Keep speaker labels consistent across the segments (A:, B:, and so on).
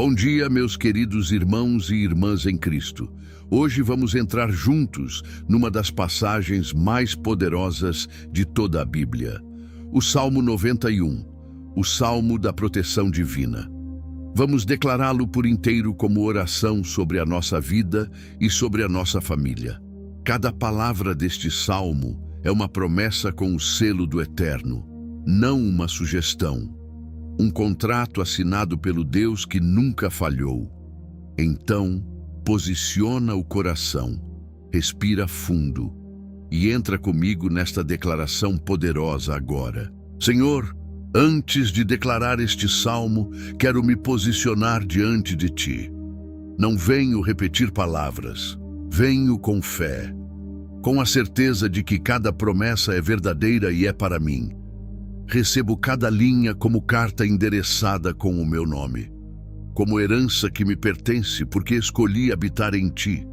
A: Bom dia, meus queridos irmãos e irmãs em Cristo. Hoje vamos entrar juntos numa das passagens mais poderosas de toda a Bíblia. O Salmo 91, o Salmo da proteção divina. Vamos declará-lo por inteiro como oração sobre a nossa vida e sobre a nossa família. Cada palavra deste salmo é uma promessa com o selo do Eterno, não uma sugestão. Um contrato assinado pelo Deus que nunca falhou. Então, posiciona o coração, respira fundo e entra comigo nesta declaração poderosa agora. Senhor, antes de declarar este salmo, quero me posicionar diante de Ti. Não venho repetir palavras, venho com fé, com a certeza de que cada promessa é verdadeira e é para mim. Recebo cada linha como carta endereçada com o meu nome, como herança que me pertence porque escolhi habitar em Ti.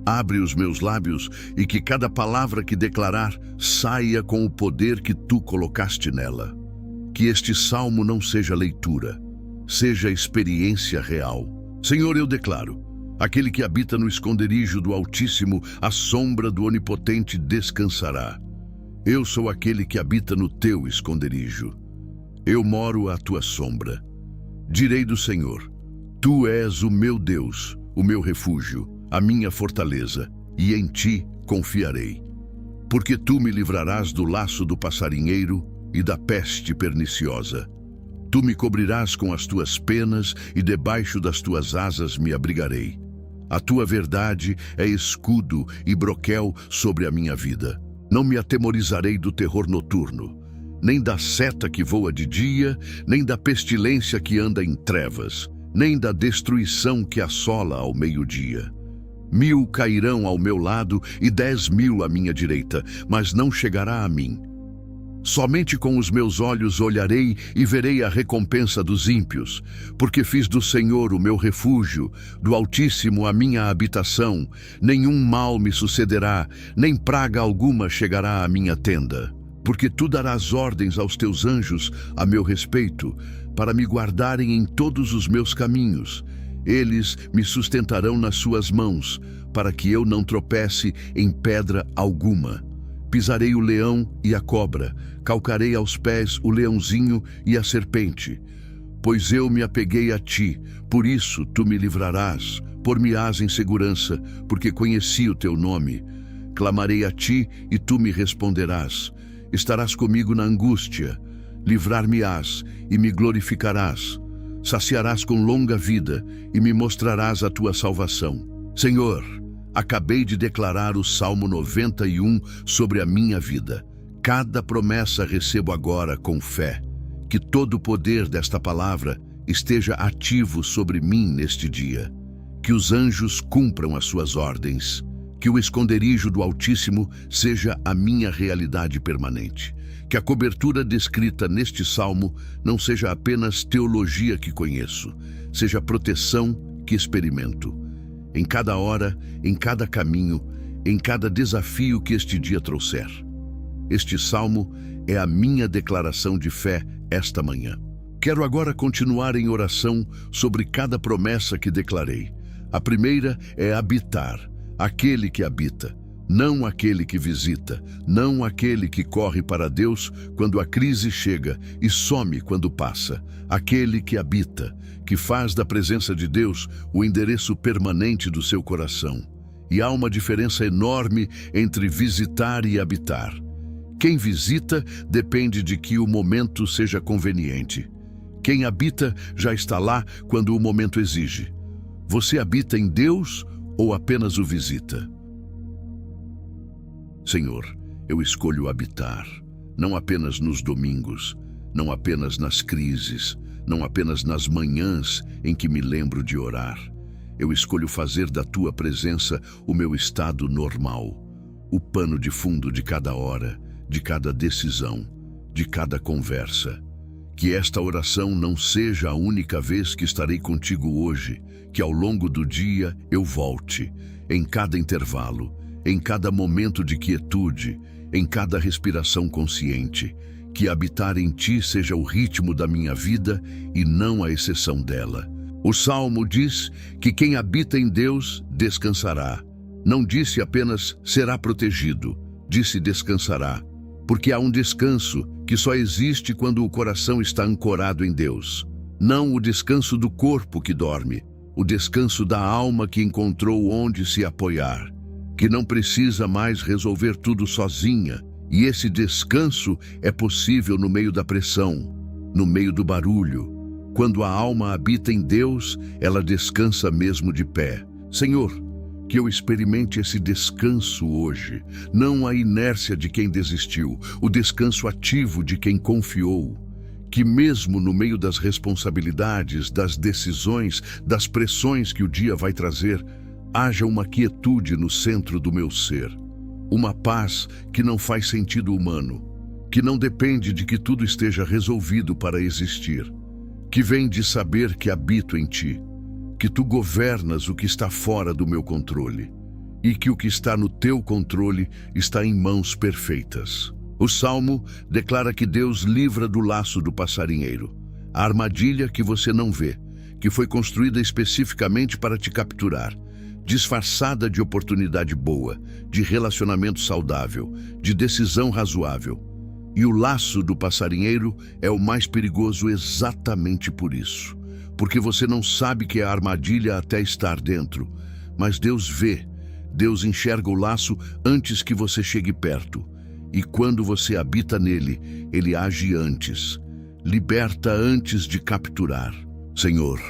A: Abre os meus lábios e que cada palavra que declarar saia com o poder que Tu colocaste nela. Que este salmo não seja leitura, seja experiência real. Senhor, eu declaro, aquele que habita no esconderijo do Altíssimo, à sombra do Onipotente descansará. Eu sou aquele que habita no Teu esconderijo. Eu moro à Tua sombra. Direi do Senhor, Tu és o meu Deus, o meu refúgio, a minha fortaleza, e em Ti confiarei. Porque Tu me livrarás do laço do passarinheiro e da peste perniciosa. Tu me cobrirás com as Tuas penas e debaixo das Tuas asas me abrigarei. A Tua verdade é escudo e broquel sobre a minha vida. Não me atemorizarei do terror noturno, nem da seta que voa de dia, nem da pestilência que anda em trevas, nem da destruição que assola ao meio-dia. 1000 cairão ao meu lado e 10.000 à minha direita, mas não chegará a mim. Somente com os meus olhos olharei e verei a recompensa dos ímpios, porque fiz do Senhor o meu refúgio, do Altíssimo a minha habitação. Nenhum mal me sucederá, nem praga alguma chegará à minha tenda. Porque Tu darás ordens aos Teus anjos a meu respeito, para me guardarem em todos os meus caminhos. Eles me sustentarão nas Suas mãos, para que eu não tropece em pedra alguma. Pisarei o leão e a cobra, calcarei aos pés o leãozinho e a serpente. Pois eu me apeguei a Ti, por isso Tu me livrarás, pôr-me-ás em segurança, porque conheci o Teu nome. Clamarei a Ti e Tu me responderás. Estarás comigo na angústia, livrar-me-ás e me glorificarás. Saciarás com longa vida e me mostrarás a Tua salvação. Senhor, acabei de declarar o Salmo 91 sobre a minha vida. Cada promessa recebo agora com fé. Que todo o poder desta palavra esteja ativo sobre mim neste dia. Que os anjos cumpram as suas ordens. Que o esconderijo do Altíssimo seja a minha realidade permanente. Que a cobertura descrita neste salmo não seja apenas teologia que conheço, seja proteção que experimento. Em cada hora, em cada caminho, em cada desafio que este dia trouxer. Este salmo é a minha declaração de fé esta manhã. Quero agora continuar em oração sobre cada promessa que declarei. A primeira é habitar, aquele que habita, não aquele que visita, não aquele que corre para Deus quando a crise chega e some quando passa. Aquele que habita, que faz da presença de Deus o endereço permanente do seu coração. E há uma diferença enorme entre visitar e habitar. Quem visita depende de que o momento seja conveniente. Quem habita já está lá quando o momento exige. Você habita em Deus ou apenas o visita? Senhor, eu escolho habitar, não apenas nos domingos, não apenas nas crises, não apenas nas manhãs em que me lembro de orar. Eu escolho fazer da Tua presença o meu estado normal, o pano de fundo de cada hora, de cada decisão, de cada conversa. Que esta oração não seja a única vez que estarei contigo hoje, que ao longo do dia eu volte, em cada intervalo, em cada momento de quietude, em cada respiração consciente, que habitar em Ti seja o ritmo da minha vida e não a exceção dela. O Salmo diz que quem habita em Deus descansará. Não disse apenas será protegido, disse descansará, porque há um descanso que só existe quando o coração está ancorado em Deus. Não o descanso do corpo que dorme, o descanso da alma que encontrou onde se apoiar, que não precisa mais resolver tudo sozinha. E esse descanso é possível no meio da pressão, no meio do barulho. Quando a alma habita em Deus, ela descansa mesmo de pé. Senhor, que eu experimente esse descanso hoje, não a inércia de quem desistiu, o descanso ativo de quem confiou. Que mesmo no meio das responsabilidades, das decisões, das pressões que o dia vai trazer, haja uma quietude no centro do meu ser. Uma paz que não faz sentido humano, que não depende de que tudo esteja resolvido para existir, que vem de saber que habito em ti, que tu governas o que está fora do meu controle e que o que está no teu controle está em mãos perfeitas. O Salmo declara que Deus livra do laço do passarinheiro, a armadilha que você não vê, que foi construída especificamente para te capturar, disfarçada de oportunidade boa, de relacionamento saudável, de decisão razoável. E o laço do passarinheiro é o mais perigoso exatamente por isso. Porque você não sabe que é a armadilha até estar dentro. Mas Deus vê, Deus enxerga o laço antes que você chegue perto. E quando você habita nele, ele age antes. Liberta antes de capturar. Senhor,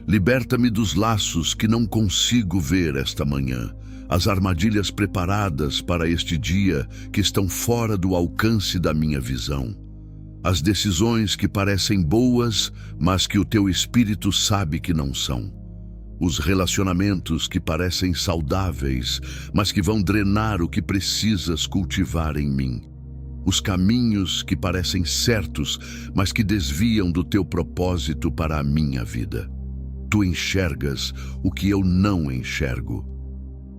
A: liberta-me dos laços que não consigo ver esta manhã. As armadilhas preparadas para este dia que estão fora do alcance da minha visão. As decisões que parecem boas, mas que o teu espírito sabe que não são. Os relacionamentos que parecem saudáveis, mas que vão drenar o que precisas cultivar em mim. Os caminhos que parecem certos, mas que desviam do teu propósito para a minha vida. Tu enxergas o que eu não enxergo.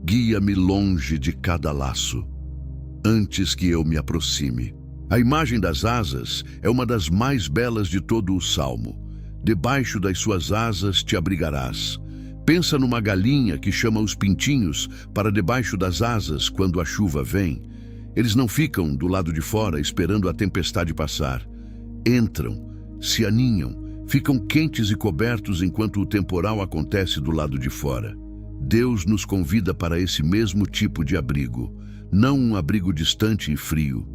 A: Guia-me longe de cada laço, antes que eu me aproxime. A imagem das asas é uma das mais belas de todo o Salmo. Debaixo das suas asas te abrigarás. Pensa numa galinha que chama os pintinhos para debaixo das asas quando a chuva vem. Eles não ficam do lado de fora esperando a tempestade passar. Entram, se aninham, ficam quentes e cobertos enquanto o temporal acontece do lado de fora. Deus nos convida para esse mesmo tipo de abrigo, não um abrigo distante e frio,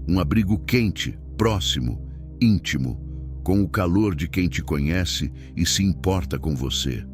A: um abrigo quente, próximo, íntimo, com o calor de quem te conhece e se importa com você.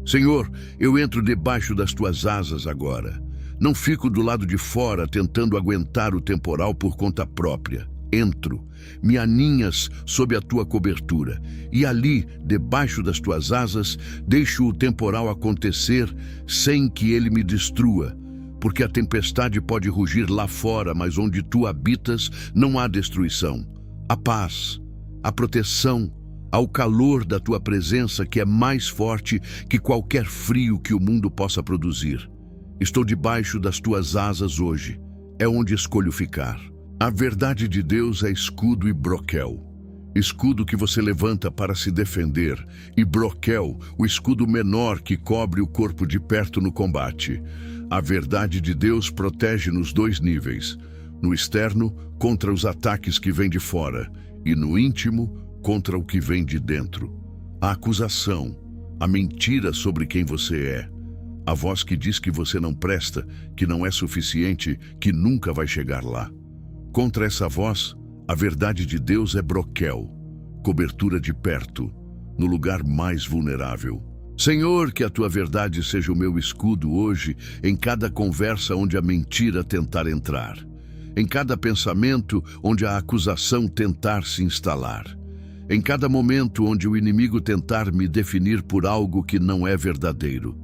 A: Senhor, eu entro debaixo das tuas asas agora. Não fico do lado de fora tentando aguentar o temporal por conta própria. Entro, me aninhas sob a tua cobertura, e ali, debaixo das tuas asas, deixo o temporal acontecer sem que ele me destrua, porque a tempestade pode rugir lá fora, mas onde tu habitas não há destruição. A paz, a proteção, ao calor da tua presença que é mais forte que qualquer frio que o mundo possa produzir. Estou debaixo das tuas asas hoje, é onde escolho ficar. A verdade de Deus é escudo e broquel. Escudo que você levanta para se defender, e broquel, o escudo menor que cobre o corpo de perto no combate. A verdade de Deus protege nos dois níveis, no externo, contra os ataques que vêm de fora, e no íntimo, contra o que vem de dentro. A acusação, a mentira sobre quem você é, a voz que diz que você não presta, que não é suficiente, que nunca vai chegar lá. Contra essa voz, a verdade de Deus é broquel, cobertura de perto, no lugar mais vulnerável. Senhor, que a tua verdade seja o meu escudo hoje, em cada conversa onde a mentira tentar entrar, em cada pensamento onde a acusação tentar se instalar, em cada momento onde o inimigo tentar me definir por algo que não é verdadeiro.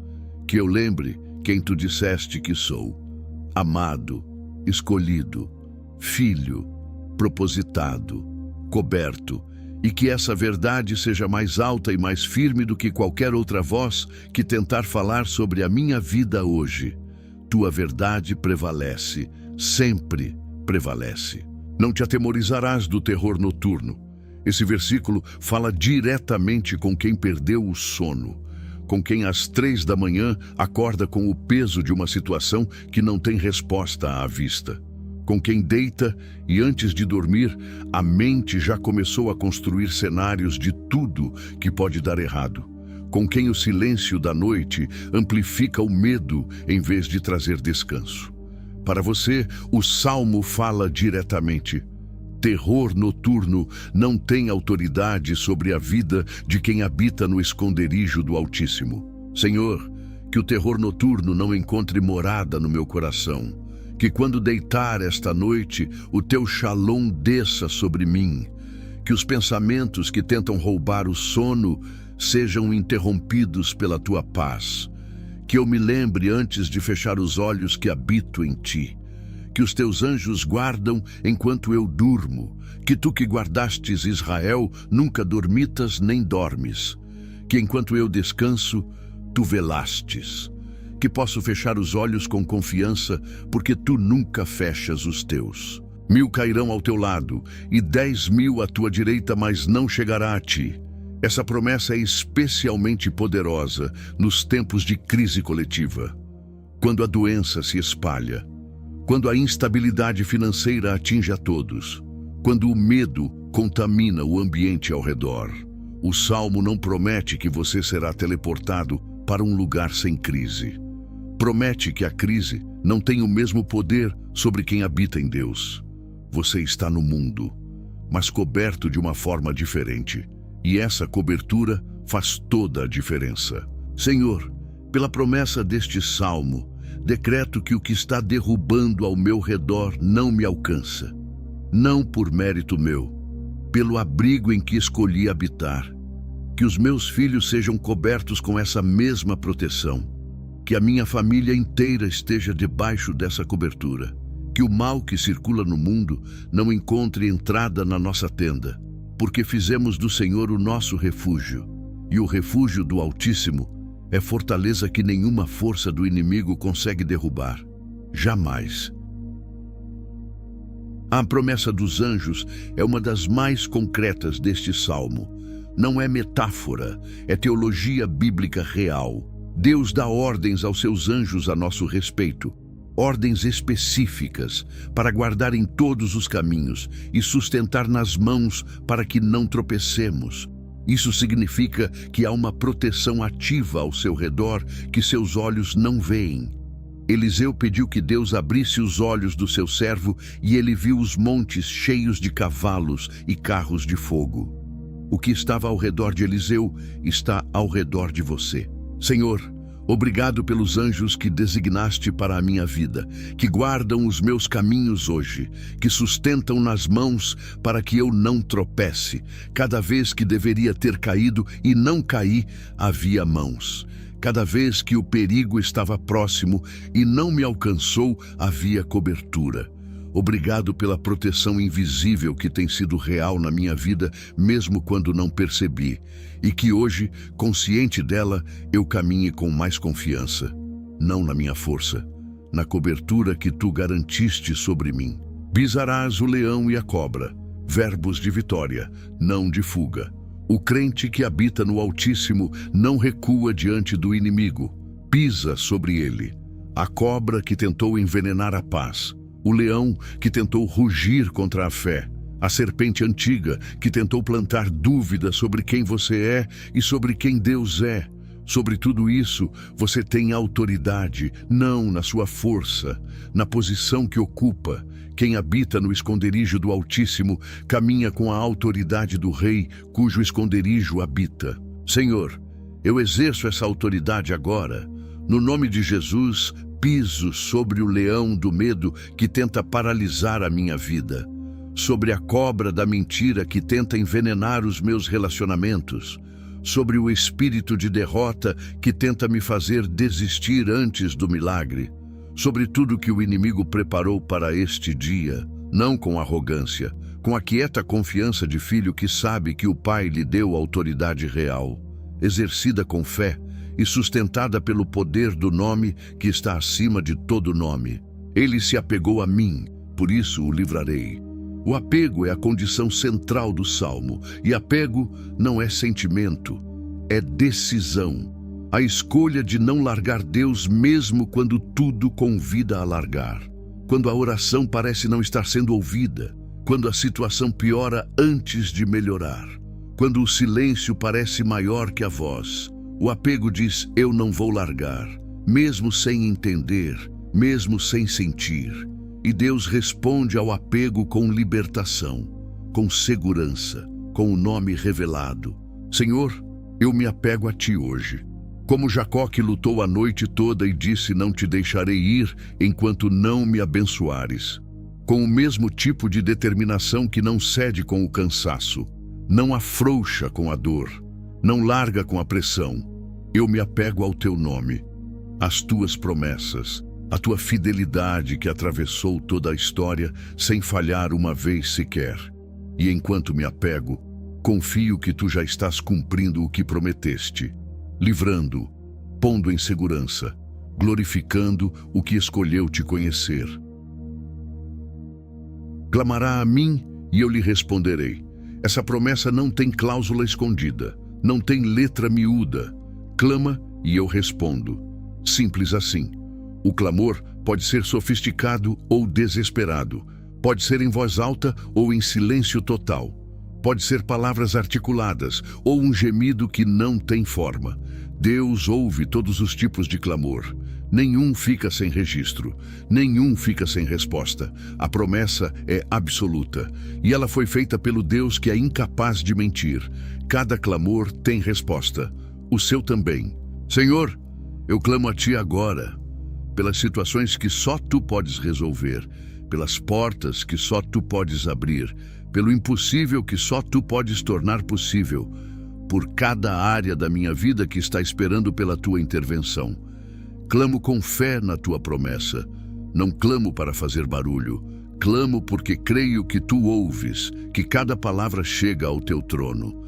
A: Que eu lembre quem tu disseste que sou, amado, escolhido, filho, propositado, coberto, e que essa verdade seja mais alta e mais firme do que qualquer outra voz que tentar falar sobre a minha vida hoje. Tua verdade prevalece, sempre prevalece. Não te atemorizarás do terror noturno. Esse versículo fala diretamente com quem perdeu o sono, com quem às 3 da manhã acorda com o peso de uma situação que não tem resposta à vista, com quem deita e antes de dormir, a mente já começou a construir cenários de tudo que pode dar errado, com quem o silêncio da noite amplifica o medo em vez de trazer descanso. Para você, o Salmo fala diretamente. Terror noturno não tem autoridade sobre a vida de quem habita no esconderijo do Altíssimo. Senhor, que o terror noturno não encontre morada no meu coração. Que quando deitar esta noite, o teu shalom desça sobre mim. Que os pensamentos que tentam roubar o sono sejam interrompidos pela tua paz. Que eu me lembre antes de fechar os olhos que habito em ti. Que os teus anjos guardam enquanto eu durmo. Que tu que guardastes Israel nunca dormitas nem dormes. Que enquanto eu descanso, tu velastes. Que posso fechar os olhos com confiança, porque tu nunca fechas os teus. 1000 cairão ao teu lado e 10.000 à tua direita, mas não chegará a ti. Essa promessa é especialmente poderosa nos tempos de crise coletiva. Quando a doença se espalha, quando a instabilidade financeira atinge a todos, quando o medo contamina o ambiente ao redor. O Salmo não promete que você será teleportado para um lugar sem crise. Promete que a crise não tem o mesmo poder sobre quem habita em Deus. Você está no mundo, mas coberto de uma forma diferente. E essa cobertura faz toda a diferença. Senhor, pela promessa deste Salmo, decreto que o que está derrubando ao meu redor não me alcança. Não por mérito meu, pelo abrigo em que escolhi habitar. Que os meus filhos sejam cobertos com essa mesma proteção. Que a minha família inteira esteja debaixo dessa cobertura. Que o mal que circula no mundo não encontre entrada na nossa tenda, porque fizemos do Senhor o nosso refúgio. E o refúgio do Altíssimo é fortaleza que nenhuma força do inimigo consegue derrubar. Jamais. A promessa dos anjos é uma das mais concretas deste salmo. Não é metáfora, é teologia bíblica real. Deus dá ordens aos seus anjos a nosso respeito. Ordens específicas para guardar em todos os caminhos e sustentar nas mãos para que não tropecemos. Isso significa que há uma proteção ativa ao seu redor que seus olhos não veem. Eliseu pediu que Deus abrisse os olhos do seu servo e ele viu os montes cheios de cavalos e carros de fogo. O que estava ao redor de Eliseu está ao redor de você. Senhor, obrigado pelos anjos que designaste para a minha vida, que guardam os meus caminhos hoje, que sustentam nas mãos para que eu não tropece. Cada vez que deveria ter caído e não caí, havia mãos. Cada vez que o perigo estava próximo e não me alcançou, havia cobertura. Obrigado pela proteção invisível que tem sido real na minha vida, mesmo quando não percebi, e que hoje, consciente dela, eu caminhe com mais confiança. Não na minha força, na cobertura que tu garantiste sobre mim. Pisarás o leão e a cobra, verbos de vitória, não de fuga. O crente que habita no Altíssimo não recua diante do inimigo, pisa sobre ele. A cobra que tentou envenenar a paz. O leão que tentou rugir contra a fé, a serpente antiga que tentou plantar dúvida sobre quem você é e sobre quem Deus é. Sobre tudo isso, você tem autoridade, não na sua força, na posição que ocupa. Quem habita no esconderijo do Altíssimo caminha com a autoridade do Rei, cujo esconderijo habita. Senhor, eu exerço essa autoridade agora. No nome de Jesus, piso sobre o leão do medo que tenta paralisar a minha vida, sobre a cobra da mentira que tenta envenenar os meus relacionamentos, sobre o espírito de derrota que tenta me fazer desistir antes do milagre, sobre tudo que o inimigo preparou para este dia, não com arrogância, com a quieta confiança de filho que sabe que o Pai lhe deu autoridade real, exercida com fé, e sustentada pelo poder do nome que está acima de todo nome. Ele se apegou a mim, por isso o livrarei. O apego é a condição central do Salmo, e apego não é sentimento, é decisão. A escolha de não largar Deus mesmo quando tudo convida a largar. Quando a oração parece não estar sendo ouvida, quando a situação piora antes de melhorar, quando o silêncio parece maior que a voz. O apego diz: eu não vou largar, mesmo sem entender, mesmo sem sentir. E Deus responde ao apego com libertação, com segurança, com o nome revelado. Senhor, eu me apego a Ti hoje. Como Jacó, que lutou a noite toda e disse: não te deixarei ir enquanto não me abençoares. Com o mesmo tipo de determinação que não cede com o cansaço, não afrouxa com a dor, não larga com a pressão. Eu me apego ao Teu nome, às Tuas promessas, à Tua fidelidade que atravessou toda a história sem falhar uma vez sequer. E enquanto me apego, confio que Tu já estás cumprindo o que prometeste, livrando, pondo em segurança, glorificando o que escolheu Te conhecer. Clamará a mim e eu lhe responderei. Essa promessa não tem cláusula escondida, não tem letra miúda. Clama e eu respondo. Simples assim. O clamor pode ser sofisticado ou desesperado, pode ser em voz alta ou em silêncio total, pode ser palavras articuladas ou um gemido que não tem forma. Deus ouve todos os tipos de clamor. Nenhum fica sem registro, nenhum fica sem resposta. A promessa é absoluta, e ela foi feita pelo Deus que é incapaz de mentir. Cada clamor tem resposta, o seu também. Senhor, eu clamo a Ti agora, pelas situações que só Tu podes resolver, pelas portas que só Tu podes abrir, pelo impossível que só Tu podes tornar possível, por cada área da minha vida que está esperando pela Tua intervenção. Clamo com fé na Tua promessa. Não clamo para fazer barulho. Clamo porque creio que Tu ouves, que cada palavra chega ao Teu trono,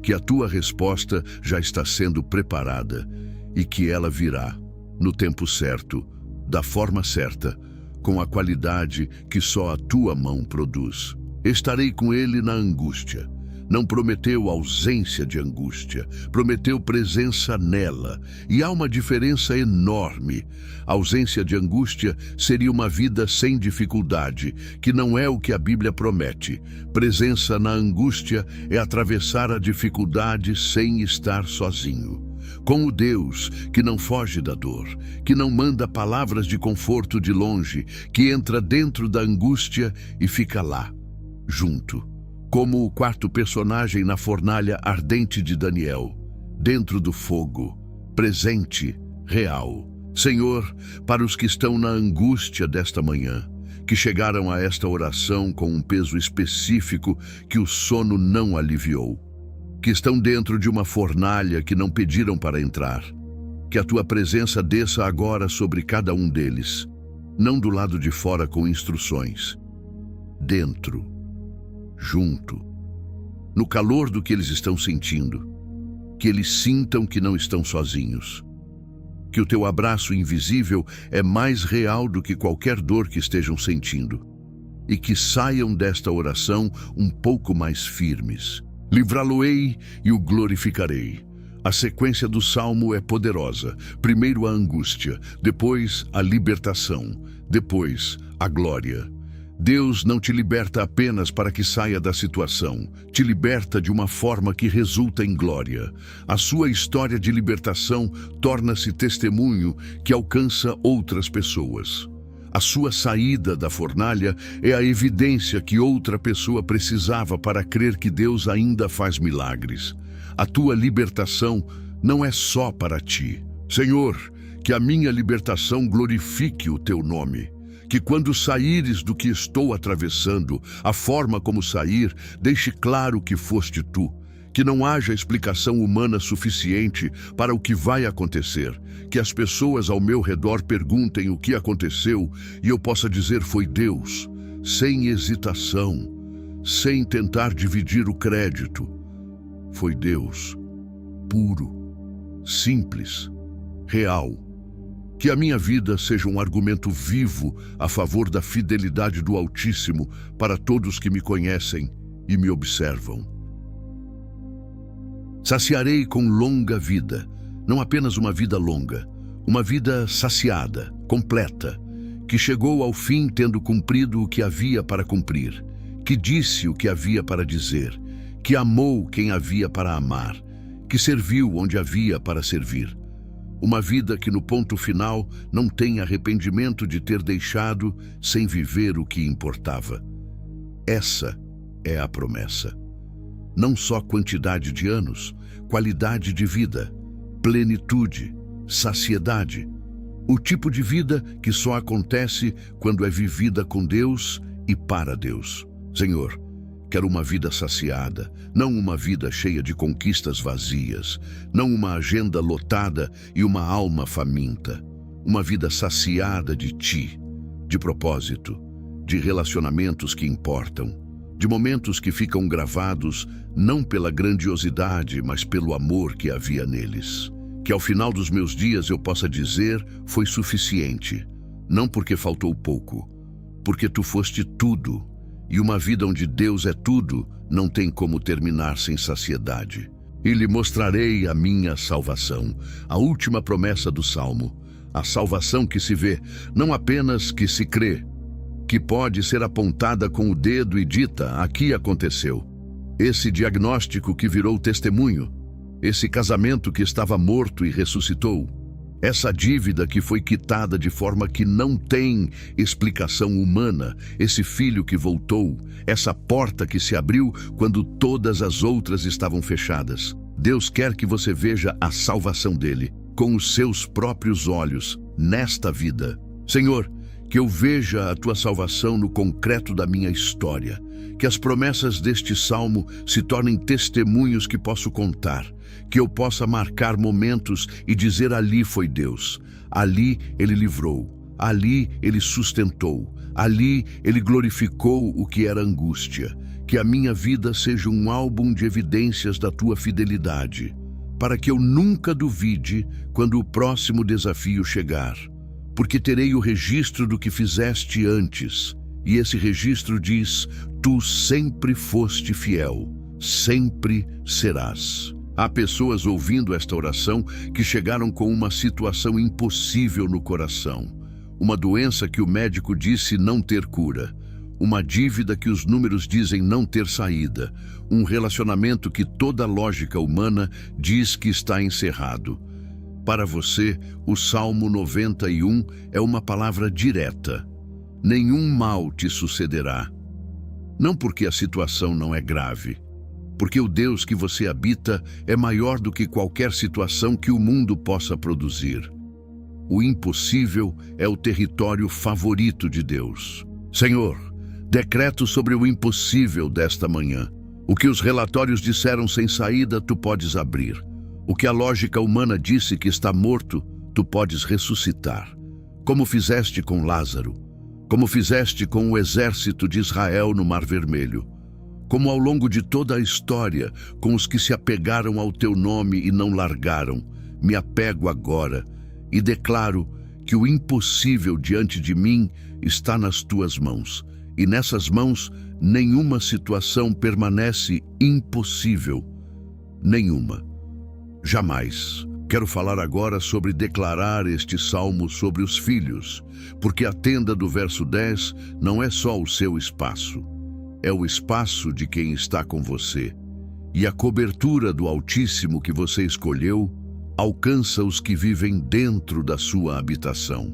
A: que a Tua resposta já está sendo preparada e que ela virá no tempo certo, da forma certa, com a qualidade que só a Tua mão produz. Estarei com Ele na angústia. Não prometeu ausência de angústia, prometeu presença nela. E há uma diferença enorme. A ausência de angústia seria uma vida sem dificuldade, que não é o que a Bíblia promete. Presença na angústia é atravessar a dificuldade sem estar sozinho. Com o Deus que não foge da dor, que não manda palavras de conforto de longe, que entra dentro da angústia e fica lá, junto. Como o quarto personagem na fornalha ardente de Daniel, dentro do fogo, presente, real. Senhor, para os que estão na angústia desta manhã, que chegaram a esta oração com um peso específico que o sono não aliviou, que estão dentro de uma fornalha que não pediram para entrar, que a Tua presença desça agora sobre cada um deles, não do lado de fora com instruções, dentro, junto, no calor do que eles estão sentindo, que eles sintam que não estão sozinhos, que o Teu abraço invisível é mais real do que qualquer dor que estejam sentindo, e que saiam desta oração um pouco mais firmes. Livrá-lo-ei e o glorificarei. A sequência do Salmo é poderosa. Primeiro a angústia, depois a libertação, depois a glória. Deus não te liberta apenas para que saia da situação, te liberta de uma forma que resulta em glória. A sua história de libertação torna-se testemunho que alcança outras pessoas. A sua saída da fornalha é a evidência que outra pessoa precisava para crer que Deus ainda faz milagres. A tua libertação não é só para ti. Senhor, que a minha libertação glorifique o Teu nome. Que quando saíres do que estou atravessando, a forma como sair, deixe claro que foste Tu. Que não haja explicação humana suficiente para o que vai acontecer. Que as pessoas ao meu redor perguntem o que aconteceu e eu possa dizer foi Deus, sem hesitação, sem tentar dividir o crédito. Foi Deus, puro, simples, real. Que a minha vida seja um argumento vivo a favor da fidelidade do Altíssimo para todos que me conhecem e me observam. Saciarei com longa vida, não apenas uma vida longa, uma vida saciada, completa, que chegou ao fim tendo cumprido o que havia para cumprir, que disse o que havia para dizer, que amou quem havia para amar, que serviu onde havia para servir. Uma vida que no ponto final não tem arrependimento de ter deixado sem viver o que importava. Essa é a promessa. Não só quantidade de anos, qualidade de vida, plenitude, saciedade. O tipo de vida que só acontece quando é vivida com Deus e para Deus. Senhor, quero uma vida saciada, não uma vida cheia de conquistas vazias, não uma agenda lotada e uma alma faminta. Uma vida saciada de Ti, de propósito, de relacionamentos que importam, de momentos que ficam gravados não pela grandiosidade, mas pelo amor que havia neles. Que ao final dos meus dias eu possa dizer, foi suficiente, não porque faltou pouco, porque Tu foste tudo, e uma vida onde Deus é tudo não tem como terminar sem saciedade. E lhe mostrarei a minha salvação, a última promessa do Salmo, a salvação que se vê, não apenas que se crê, que pode ser apontada com o dedo e dita, aqui aconteceu. Esse diagnóstico que virou testemunho, esse casamento que estava morto e ressuscitou, essa dívida que foi quitada de forma que não tem explicação humana, esse filho que voltou, essa porta que se abriu quando todas as outras estavam fechadas. Deus quer que você veja a salvação dele com os seus próprios olhos nesta vida. Senhor, que eu veja a Tua salvação no concreto da minha história, que as promessas deste salmo se tornem testemunhos que posso contar, que eu possa marcar momentos e dizer ali foi Deus, ali Ele livrou, ali Ele sustentou, ali Ele glorificou o que era angústia, que a minha vida seja um álbum de evidências da Tua fidelidade, para que eu nunca duvide quando o próximo desafio chegar, porque terei o registro do que fizeste antes, e esse registro diz, Tu sempre foste fiel, sempre serás. Há pessoas ouvindo esta oração que chegaram com uma situação impossível no coração, uma doença que o médico disse não ter cura, uma dívida que os números dizem não ter saída, um relacionamento que toda lógica humana diz que está encerrado. Para você, o Salmo 91 é uma palavra direta. Nenhum mal te sucederá. Não porque a situação não é grave, porque o Deus que você habita é maior do que qualquer situação que o mundo possa produzir. O impossível é o território favorito de Deus. Senhor, decreto sobre o impossível desta manhã. O que os relatórios disseram sem saída, Tu podes abrir. O que a lógica humana disse que está morto, Tu podes ressuscitar. Como fizeste com Lázaro, como fizeste com o exército de Israel no Mar Vermelho, como ao longo de toda a história, com os que se apegaram ao Teu nome e não largaram, me apego agora e declaro que o impossível diante de mim está nas Tuas mãos, e nessas mãos nenhuma situação permanece impossível, nenhuma. Jamais. Quero falar agora sobre declarar este salmo sobre os filhos, porque a tenda do verso 10 não é só o seu espaço, é o espaço de quem está com você. E a cobertura do Altíssimo que você escolheu alcança os que vivem dentro da sua habitação.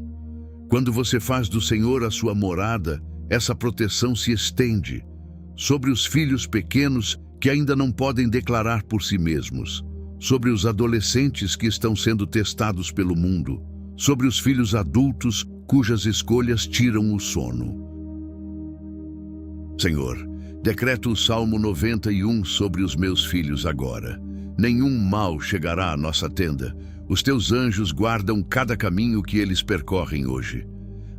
A: Quando você faz do Senhor a sua morada, essa proteção se estende sobre os filhos pequenos que ainda não podem declarar por si mesmos, sobre os adolescentes que estão sendo testados pelo mundo, sobre os filhos adultos cujas escolhas tiram o sono. Senhor, decreto o Salmo 91 sobre os meus filhos agora. Nenhum mal chegará à nossa tenda. Os Teus anjos guardam cada caminho que eles percorrem hoje.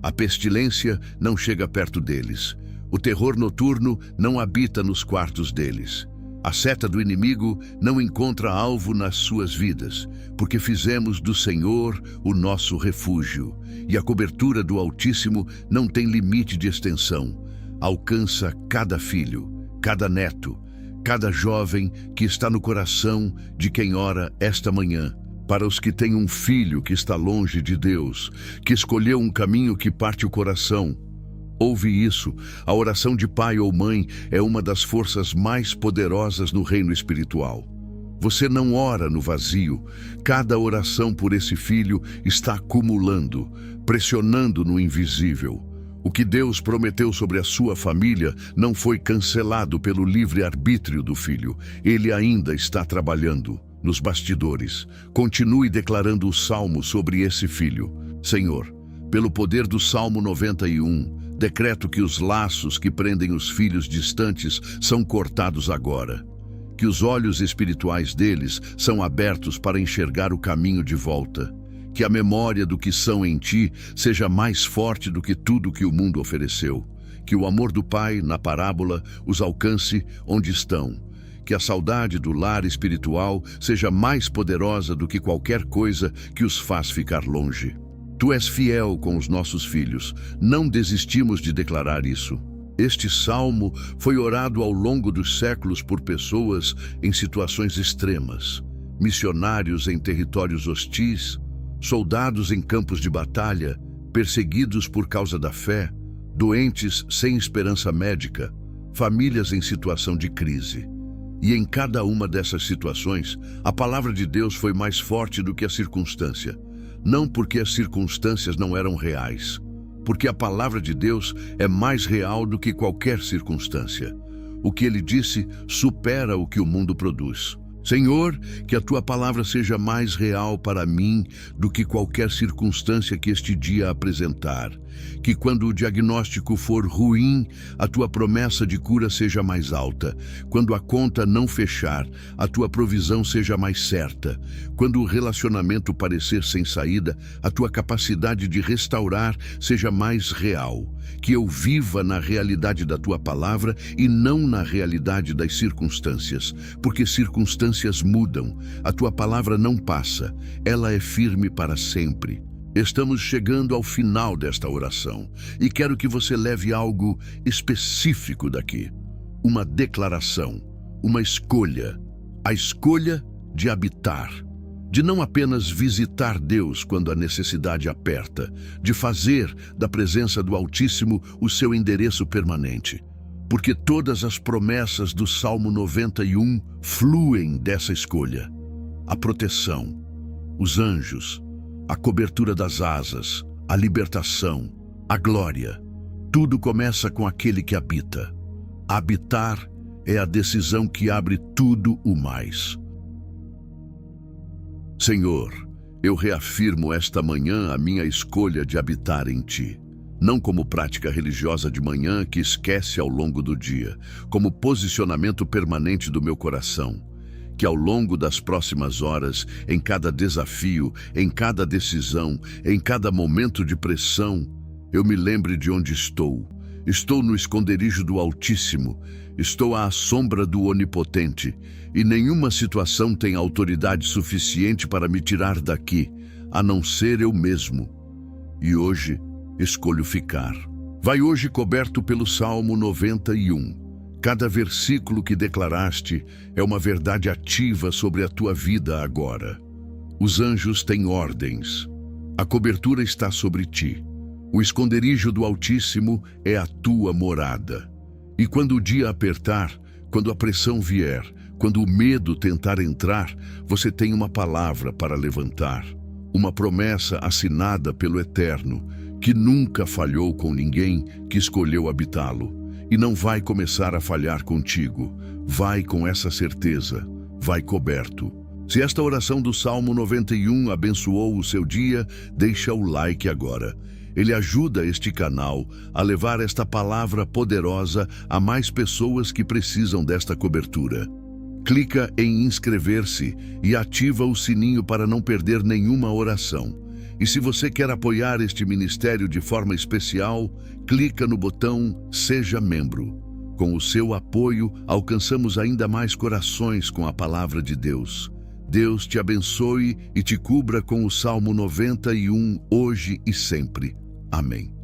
A: A pestilência não chega perto deles. O terror noturno não habita nos quartos deles. A seta do inimigo não encontra alvo nas suas vidas, porque fizemos do Senhor o nosso refúgio, e a cobertura do Altíssimo não tem limite de extensão. Alcança cada filho, cada neto, cada jovem que está no coração de quem ora esta manhã. Para os que têm um filho que está longe de Deus, que escolheu um caminho que parte o coração, ouve isso, a oração de pai ou mãe é uma das forças mais poderosas no reino espiritual. Você não ora no vazio. Cada oração por esse filho está acumulando, pressionando no invisível. O que Deus prometeu sobre a sua família não foi cancelado pelo livre-arbítrio do filho. Ele ainda está trabalhando nos bastidores. Continue declarando o salmo sobre esse filho. Senhor, pelo poder do Salmo 91, decreto que os laços que prendem os filhos distantes são cortados agora. Que os olhos espirituais deles são abertos para enxergar o caminho de volta. Que a memória do que são em ti seja mais forte do que tudo que o mundo ofereceu. Que o amor do Pai, na parábola, os alcance onde estão. Que a saudade do lar espiritual seja mais poderosa do que qualquer coisa que os faz ficar longe. Tu és fiel com os nossos filhos. Não desistimos de declarar isso. Este salmo foi orado ao longo dos séculos por pessoas em situações extremas, missionários em territórios hostis, soldados em campos de batalha, perseguidos por causa da fé, doentes sem esperança médica, famílias em situação de crise. E em cada uma dessas situações, a palavra de Deus foi mais forte do que a circunstância. Não porque as circunstâncias não eram reais, porque a palavra de Deus é mais real do que qualquer circunstância. O que ele disse supera o que o mundo produz. Senhor, que a tua palavra seja mais real para mim do que qualquer circunstância que este dia apresentar. Que quando o diagnóstico for ruim, a tua promessa de cura seja mais alta. Quando a conta não fechar, a tua provisão seja mais certa. Quando o relacionamento parecer sem saída, a tua capacidade de restaurar seja mais real. Que eu viva na realidade da tua palavra e não na realidade das circunstâncias, porque circunstâncias mudam, a tua palavra não passa, ela é firme para sempre. Estamos chegando ao final desta oração e quero que você leve algo específico daqui. Uma declaração, uma escolha, a escolha de habitar. De não apenas visitar Deus quando a necessidade aperta, de fazer da presença do Altíssimo o seu endereço permanente. Porque todas as promessas do Salmo 91 fluem dessa escolha. A proteção, os anjos, a cobertura das asas, a libertação, a glória. Tudo começa com aquele que habita. Habitar é a decisão que abre tudo o mais. Senhor, eu reafirmo esta manhã a minha escolha de habitar em Ti. Não como prática religiosa de manhã que esquece ao longo do dia, como posicionamento permanente do meu coração. Que ao longo das próximas horas, em cada desafio, em cada decisão, em cada momento de pressão, eu me lembre de onde estou. Estou no esconderijo do Altíssimo, estou à sombra do Onipotente, e nenhuma situação tem autoridade suficiente para me tirar daqui, a não ser eu mesmo. E hoje, escolho ficar. Vai hoje coberto pelo Salmo 91. Cada versículo que declaraste é uma verdade ativa sobre a tua vida agora. Os anjos têm ordens. A cobertura está sobre ti. O esconderijo do Altíssimo é a tua morada. E quando o dia apertar, quando a pressão vier, quando o medo tentar entrar, você tem uma palavra para levantar. Uma promessa assinada pelo Eterno, que nunca falhou com ninguém que escolheu habitá-lo. E não vai começar a falhar contigo. Vai com essa certeza. Vai coberto. Se esta oração do Salmo 91 abençoou o seu dia, deixa o like agora. Ele ajuda este canal a levar esta palavra poderosa a mais pessoas que precisam desta cobertura. Clica em inscrever-se e ativa o sininho para não perder nenhuma oração. E se você quer apoiar este ministério de forma especial, clica no botão Seja Membro. Com o seu apoio, alcançamos ainda mais corações com a palavra de Deus. Deus te abençoe e te cubra com o Salmo 91, hoje e sempre. Amém.